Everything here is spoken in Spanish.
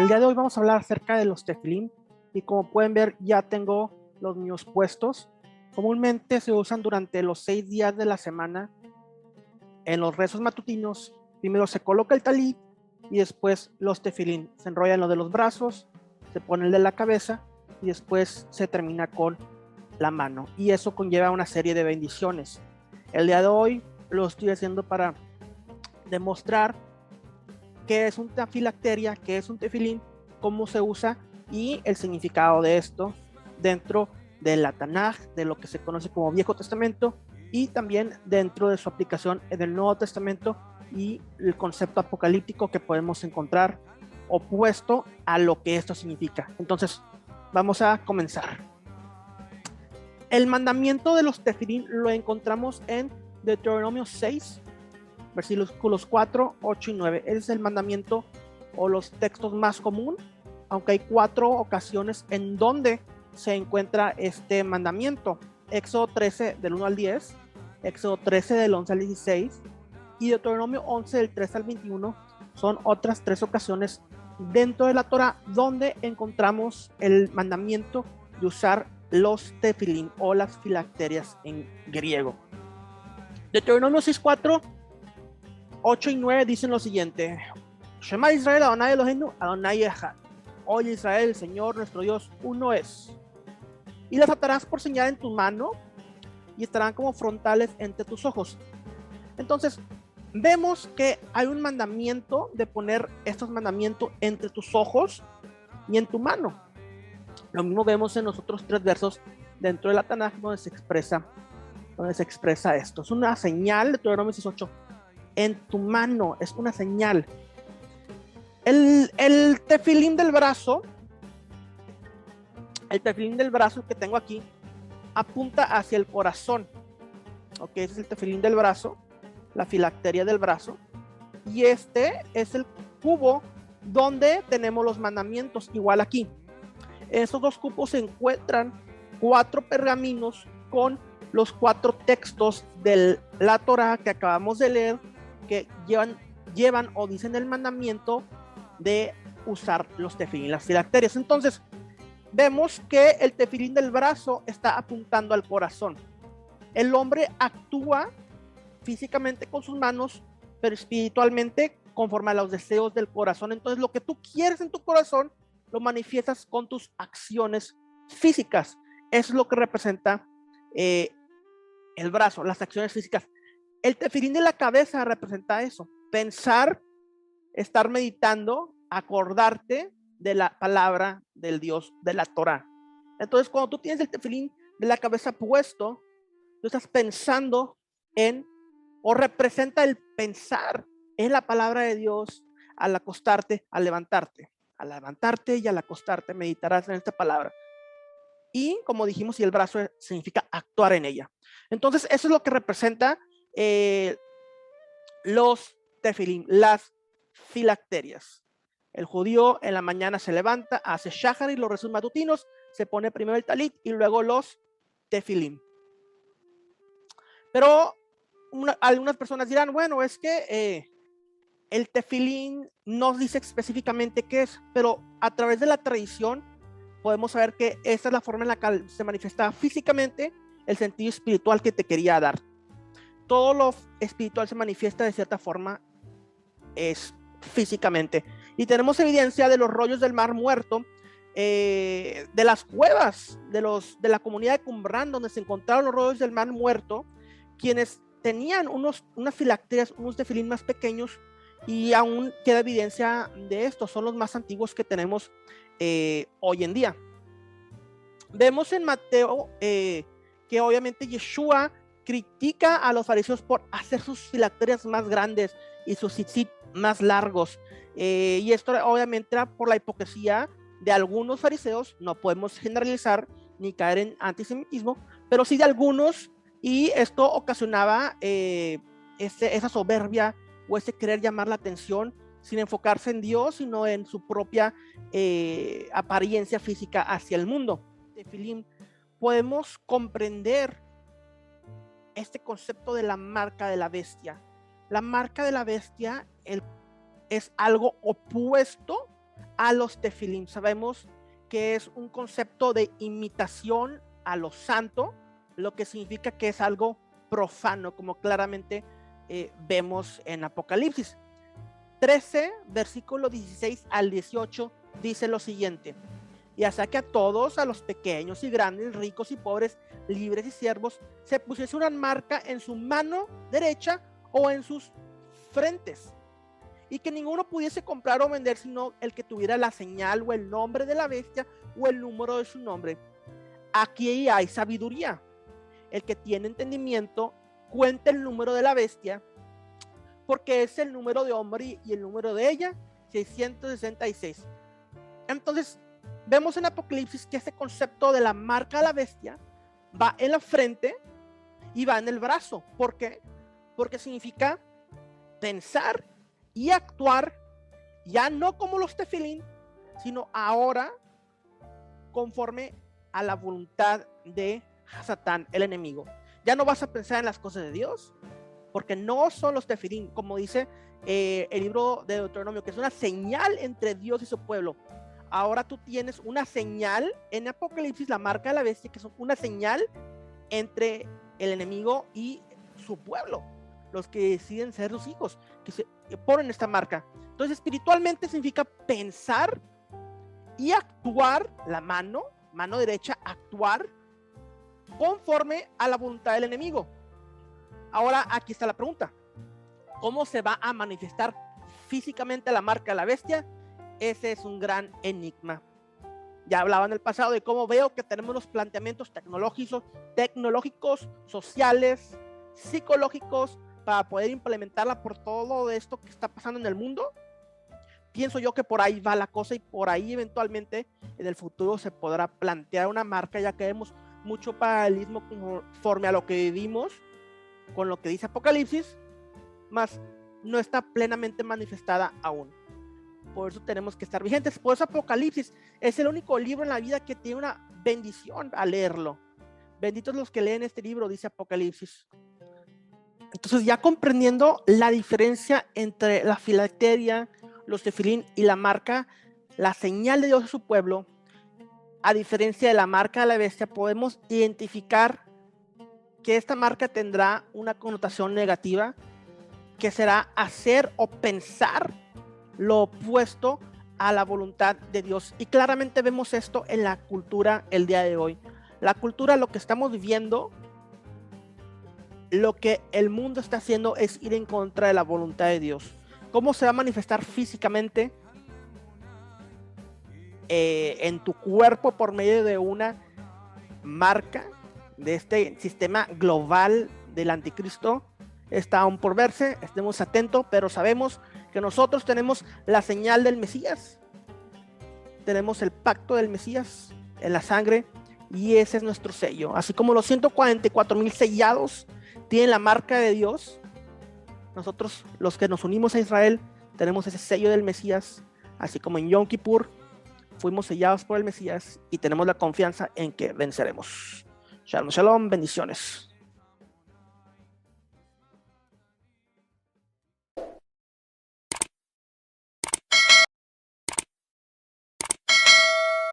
El día de hoy vamos a hablar acerca de los tefilín y como pueden ver ya tengo los míos puestos. Comúnmente se usan durante los 6 días de la semana en los rezos matutinos. Primero se coloca el talit y después los tefilín. Se enrollan lo de los brazos, se pone el de la cabeza y después se termina con la mano. Y eso conlleva una serie de bendiciones. El día de hoy lo estoy haciendo para demostrar qué es una filacteria, qué es un tefilín, cómo se usa y el significado de esto dentro de la Tanaj, de lo que se conoce como Viejo Testamento, y también dentro de su aplicación en el Nuevo Testamento y el concepto apocalíptico que podemos encontrar opuesto a lo que esto significa. Entonces, vamos a comenzar. El mandamiento de los tefilín lo encontramos en Deuteronomio 6, versículos 4, 8 y 9. Ese es el mandamiento o los textos más común, aunque hay 4 ocasiones en donde se encuentra este mandamiento. Éxodo 13 del 1 al 10, Éxodo 13 del 11 al 16 y Deuteronomio 11 del 3 al 21 son otras 3 ocasiones dentro de la Torah donde encontramos el mandamiento de usar los tefilín o las filacterias en griego. Deuteronomio 6:4, 8 y 9 dicen lo siguiente: Shema Israel, Adonai Eloheinu, Adonai Echad. Oye Israel, el Señor nuestro Dios uno es. Y las atarás por señal en tu mano y estarán como frontales entre tus ojos. Entonces, vemos que hay un mandamiento de poner estos mandamientos entre tus ojos y en tu mano. Lo mismo vemos en los otros 3 versos dentro de la Tanaj donde se expresa esto. Es una señal de Deuteronomio 6:8. En tu mano es una señal. El tefilín del brazo que tengo aquí apunta hacia el corazón. Ok, ese es el tefilín del brazo, la filacteria del brazo. Y este es el cubo donde tenemos los mandamientos, igual aquí. En estos 2 cubos se encuentran 4 pergaminos con los 4 textos de la Torah que acabamos de leer, que llevan o dicen el mandamiento de usar los tefilín, las filacterias. Entonces, vemos que el tefilín del brazo está apuntando al corazón. El hombre actúa físicamente con sus manos, pero espiritualmente conforme a los deseos del corazón. Entonces, lo que tú quieres en tu corazón lo manifiestas con tus acciones físicas. Eso es lo que representa el brazo, las acciones físicas. El tefilín de la cabeza representa eso: pensar, estar meditando, acordarte de la palabra del Dios, de la Torah. Entonces, cuando tú tienes el tefilín de la cabeza puesto, tú estás pensando en, o representa el pensar en la palabra de Dios al acostarte, al levantarte y al acostarte, meditarás en esta palabra. Y como dijimos, y el brazo significa actuar en ella. Entonces, eso es lo que representa los tefilín, las filacterias. El judío en la mañana se levanta, hace shahar y los rezos matutinos, se pone primero el talit y luego los tefilín. Pero algunas personas dirán, bueno, es que el tefilín no dice específicamente qué es, pero a través de la tradición podemos saber que esta es la forma en la que se manifiesta físicamente el sentido espiritual que te quería dar. Todo lo espiritual se manifiesta de cierta forma es físicamente. Y tenemos evidencia de los rollos del Mar Muerto, de las cuevas de la comunidad de Qumran, donde se encontraron los rollos del Mar Muerto, quienes tenían unas filacterias, unos tefilín más pequeños, y aún queda evidencia de esto. Son los más antiguos que tenemos hoy en día. Vemos en Mateo que obviamente Yeshua critica a los fariseos por hacer sus filacterias más grandes y sus tzitzit más largos. Y esto obviamente era por la hipocresía de algunos fariseos. No podemos generalizar ni caer en pero sí de algunos, y esto ocasionaba esa soberbia o ese querer llamar la atención sin enfocarse en Dios, sino en su propia apariencia física hacia el mundo. Tefilín, podemos comprender este concepto de la marca de la bestia. La marca de la bestia es algo opuesto a los tefilim. Sabemos que es un concepto de imitación a lo santo, lo que significa que es algo profano, como claramente vemos en Apocalipsis 13, versículo 16 al 18, dice lo siguiente: y hasta que a todos, a los pequeños y grandes, ricos y pobres, libres y siervos, se pusiese una marca en su mano derecha o en sus frentes, y que ninguno pudiese comprar o vender sino el que tuviera la señal o el nombre de la bestia o el número de su nombre. Aquí hay sabiduría. El que tiene entendimiento cuenta el número de la bestia, porque es el número de hombre y el número de ella, 666. Entonces, vemos en Apocalipsis que este concepto de la marca de la bestia va en la frente y va en el brazo. ¿Por qué? Porque significa pensar y actuar ya no como los tefilín, sino ahora conforme a la voluntad de Satán, el enemigo. Ya no vas a pensar en las cosas de Dios, porque no son los tefilín, como dice el libro de Deuteronomio, que es una señal entre Dios y su pueblo. Ahora tú tienes una señal en Apocalipsis, la marca de la bestia, que es una señal entre el enemigo y su pueblo, los que deciden ser sus hijos, que se ponen esta marca. Entonces, espiritualmente significa pensar y actuar, la mano derecha, actuar conforme a la voluntad del enemigo. Ahora, aquí está la pregunta: ¿cómo se va a manifestar físicamente la marca de la bestia? Ese es un gran enigma. Ya hablaba en el pasado de cómo veo que tenemos los planteamientos tecnológicos, sociales, psicológicos, para poder implementarla por todo esto que está pasando en el mundo. Pienso yo que por ahí va la cosa, y por ahí eventualmente en el futuro se podrá plantear una marca, ya que vemos mucho paralelismo conforme a lo que vivimos con lo que dice Apocalipsis, mas no está plenamente manifestada aún. Por eso tenemos que estar vigentes. Por eso Apocalipsis es el único libro en la vida que tiene una bendición al leerlo. Benditos los que leen este libro, dice Apocalipsis. Entonces, ya comprendiendo la diferencia entre la filacteria, los tefilín y la marca, la señal de Dios a su pueblo, a diferencia de la marca de la bestia, podemos identificar que esta marca tendrá una connotación negativa, que será hacer o pensar lo opuesto a la voluntad de Dios. Y claramente vemos esto en la cultura el día de hoy. La cultura, lo que estamos viviendo, lo que el mundo está haciendo es ir en contra de la voluntad de Dios. ¿Cómo se va a manifestar físicamente? En tu cuerpo por medio de una marca de este sistema global del anticristo. Está aún por verse, estemos atentos, pero sabemos que nosotros tenemos la señal del Mesías, tenemos el pacto del Mesías en la sangre, y ese es nuestro sello. Así como los 144,000 sellados tienen la marca de Dios, nosotros, los que nos unimos a Israel, tenemos ese sello del Mesías, así como en Yom Kippur fuimos sellados por el Mesías y tenemos la confianza en que venceremos. Shalom, shalom, bendiciones.